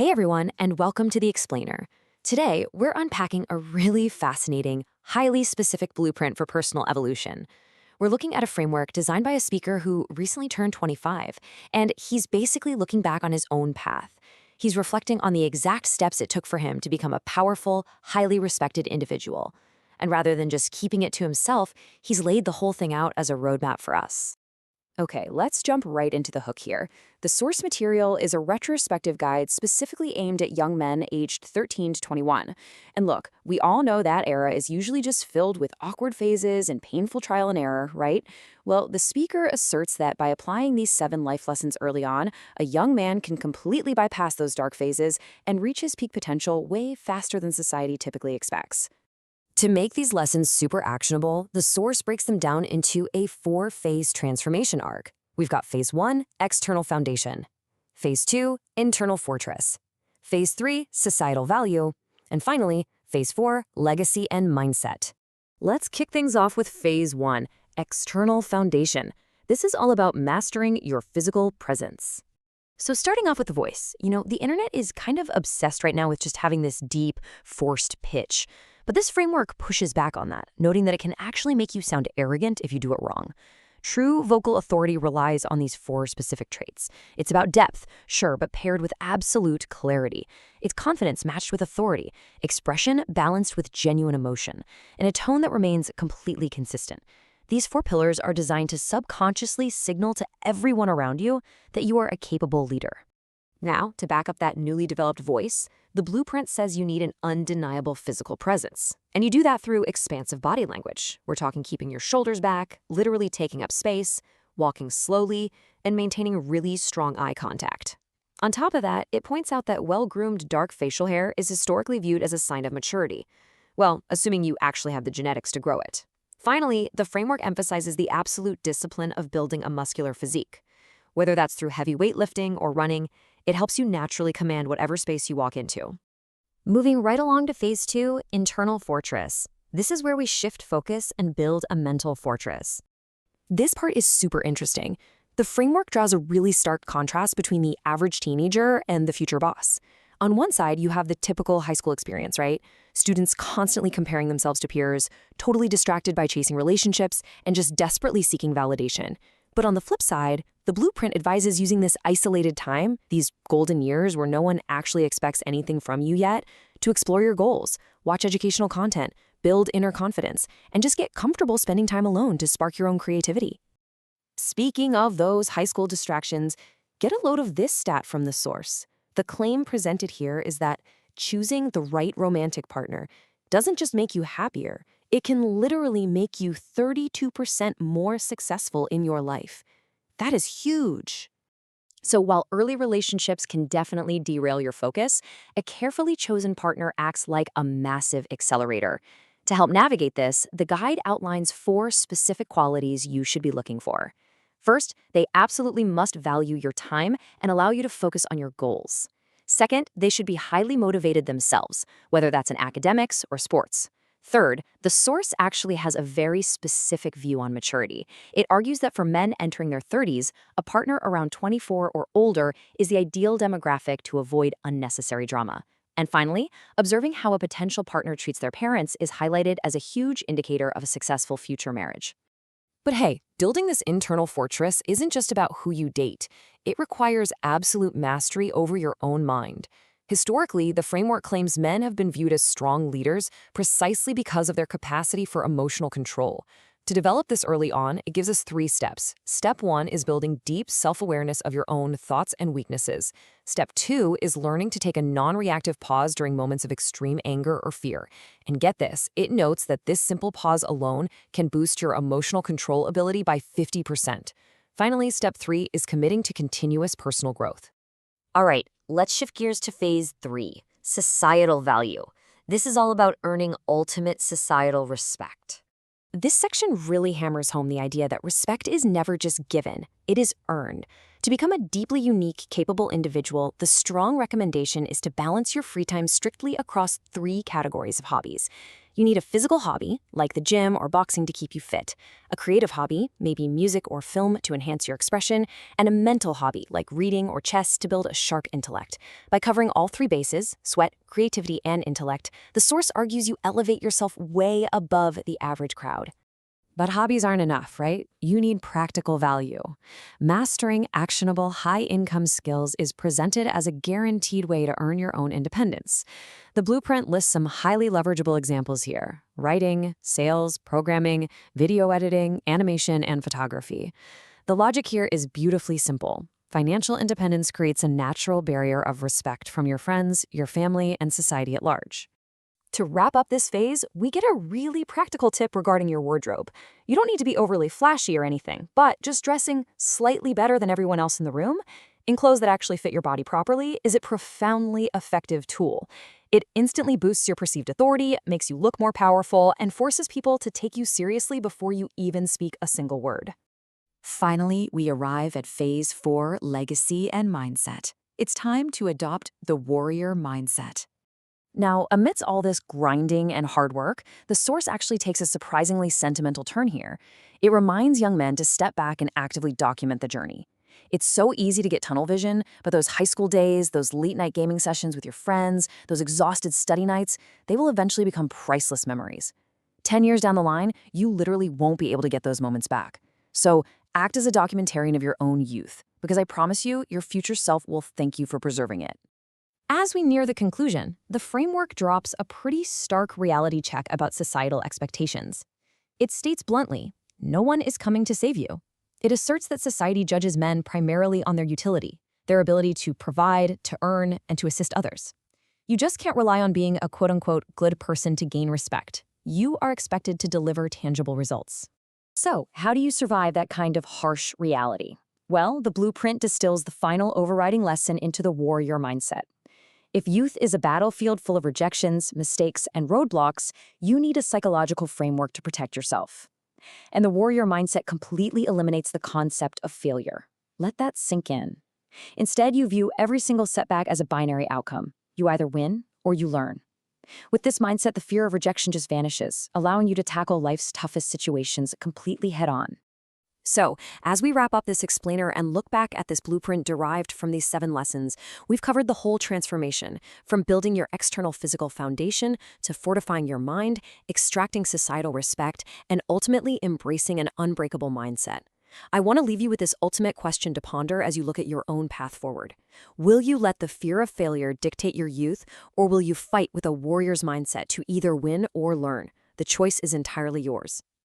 Hey everyone, and welcome to The Explainer. Today, we're unpacking a really fascinating, highly specific blueprint for personal evolution. We're looking at a framework designed by a speaker who recently turned 25, and he's basically looking back on his own path. He's reflecting on the exact steps it took for him to become a powerful, highly respected individual. And rather than just keeping it to himself, he's laid the whole thing out as a roadmap for us. Okay, let's jump right into the hook here. The source material is a retrospective guide specifically aimed at young men aged 13 to 21. And look, we all know that era is usually just filled with awkward phases and painful trial and error, right? Well, the speaker asserts that by applying these 7 life lessons early on, a young man can completely bypass those dark phases and reach his peak potential way faster than society typically expects. To make these lessons super actionable, the source breaks them down into a 4-phase transformation arc. We've got Phase 1, External Foundation. Phase 2, Internal Fortress. Phase 3, Societal Value. And finally, Phase 4, Legacy and Mindset. Let's kick things off with Phase 1, External Foundation. This is all about mastering your physical presence. So starting off with the voice, the internet is kind of obsessed right now with just having this deep, forced pitch. But this framework pushes back on that, noting that it can actually make you sound arrogant if you do it wrong. True vocal authority relies on these 4 specific traits. It's about depth, sure, but paired with absolute clarity. It's confidence matched with authority, expression balanced with genuine emotion, and a tone that remains completely consistent. These 4 pillars are designed to subconsciously signal to everyone around you that you are a capable leader. Now, to back up that newly developed voice, the blueprint says you need an undeniable physical presence. And you do that through expansive body language. We're talking keeping your shoulders back, literally taking up space, walking slowly, and maintaining really strong eye contact. On top of that, it points out that well-groomed dark facial hair is historically viewed as a sign of maturity. Well, assuming you actually have the genetics to grow it. Finally, the framework emphasizes the absolute discipline of building a muscular physique. Whether that's through heavy weightlifting or running, it helps you naturally command whatever space you walk into. Moving right along to Phase 2, Internal Fortress. This is where we shift focus and build a mental fortress. This part is super interesting. The framework draws a really stark contrast between the average teenager and the future boss. On one side, you have the typical high school experience, right? Students constantly comparing themselves to peers, totally distracted by chasing relationships, and just desperately seeking validation. But on the flip side, the blueprint advises using this isolated time, these golden years where no one actually expects anything from you yet, to explore your goals, watch educational content, build inner confidence, and just get comfortable spending time alone to spark your own creativity. Speaking of those high school distractions, get a load of this stat from the source. The claim presented here is that choosing the right romantic partner doesn't just make you happier, it can literally make you 32% more successful in your life. That is huge. So while early relationships can definitely derail your focus, a carefully chosen partner acts like a massive accelerator. To help navigate this, the guide outlines 4 specific qualities you should be looking for. First, they absolutely must value your time and allow you to focus on your goals. Second, they should be highly motivated themselves, whether that's in academics or sports. Third, the source actually has a very specific view on maturity. It argues that for men entering their 30s, a partner around 24 or older is the ideal demographic to avoid unnecessary drama. And finally, observing how a potential partner treats their parents is highlighted as a huge indicator of a successful future marriage. But hey, building this internal fortress isn't just about who you date. It requires absolute mastery over your own mind. Historically, the framework claims men have been viewed as strong leaders precisely because of their capacity for emotional control. To develop this early on, it gives us 3 steps. Step 1 is building deep self-awareness of your own thoughts and weaknesses. Step 2 is learning to take a non-reactive pause during moments of extreme anger or fear. And get this, it notes that this simple pause alone can boost your emotional control ability by 50%. Finally, Step 3 is committing to continuous personal growth. All right, let's shift gears to Phase 3, Societal Value. This is all about earning ultimate societal respect. This section really hammers home the idea that respect is never just given, it is earned. To become a deeply unique, capable individual, the strong recommendation is to balance your free time strictly across 3 categories of hobbies. You need a physical hobby, like the gym or boxing to keep you fit, a creative hobby, maybe music or film to enhance your expression, and a mental hobby, like reading or chess to build a sharp intellect. By covering all three bases, sweat, creativity, and intellect, the source argues you elevate yourself way above the average crowd. But hobbies aren't enough, right? You need practical value. Mastering actionable, high-income skills is presented as a guaranteed way to earn your own independence. The blueprint lists some highly leverageable examples here: writing, sales, programming, video editing, animation, and photography. The logic here is beautifully simple. Financial independence creates a natural barrier of respect from your friends, your family, and society at large. To wrap up this phase, we get a really practical tip regarding your wardrobe. You don't need to be overly flashy or anything, but just dressing slightly better than everyone else in the room, in clothes that actually fit your body properly, is a profoundly effective tool. It instantly boosts your perceived authority, makes you look more powerful, and forces people to take you seriously before you even speak a single word. Finally, we arrive at Phase 4, Legacy and Mindset. It's time to adopt the warrior mindset. Now, amidst all this grinding and hard work, the source actually takes a surprisingly sentimental turn here. It reminds young men to step back and actively document the journey. It's so easy to get tunnel vision, but those high school days, those late-night gaming sessions with your friends, those exhausted study nights, they will eventually become priceless memories. 10 years down the line, you literally won't be able to get those moments back. So act as a documentarian of your own youth, because I promise you, your future self will thank you for preserving it. As we near the conclusion, the framework drops a pretty stark reality check about societal expectations. It states bluntly, no one is coming to save you. It asserts that society judges men primarily on their utility, their ability to provide, to earn, and to assist others. You just can't rely on being a quote-unquote good person to gain respect. You are expected to deliver tangible results. So, how do you survive that kind of harsh reality? Well, the blueprint distills the final overriding lesson into the warrior mindset. If youth is a battlefield full of rejections, mistakes, and roadblocks, you need a psychological framework to protect yourself. And the warrior mindset completely eliminates the concept of failure. Let that sink in. Instead, you view every single setback as a binary outcome. You either win or you learn. With this mindset, the fear of rejection just vanishes, allowing you to tackle life's toughest situations completely head-on. So, as we wrap up this explainer and look back at this blueprint derived from these 7 lessons, we've covered the whole transformation, from building your external physical foundation to fortifying your mind, extracting societal respect, and ultimately embracing an unbreakable mindset. I want to leave you with this ultimate question to ponder as you look at your own path forward. Will you let the fear of failure dictate your youth, or will you fight with a warrior's mindset to either win or learn? The choice is entirely yours.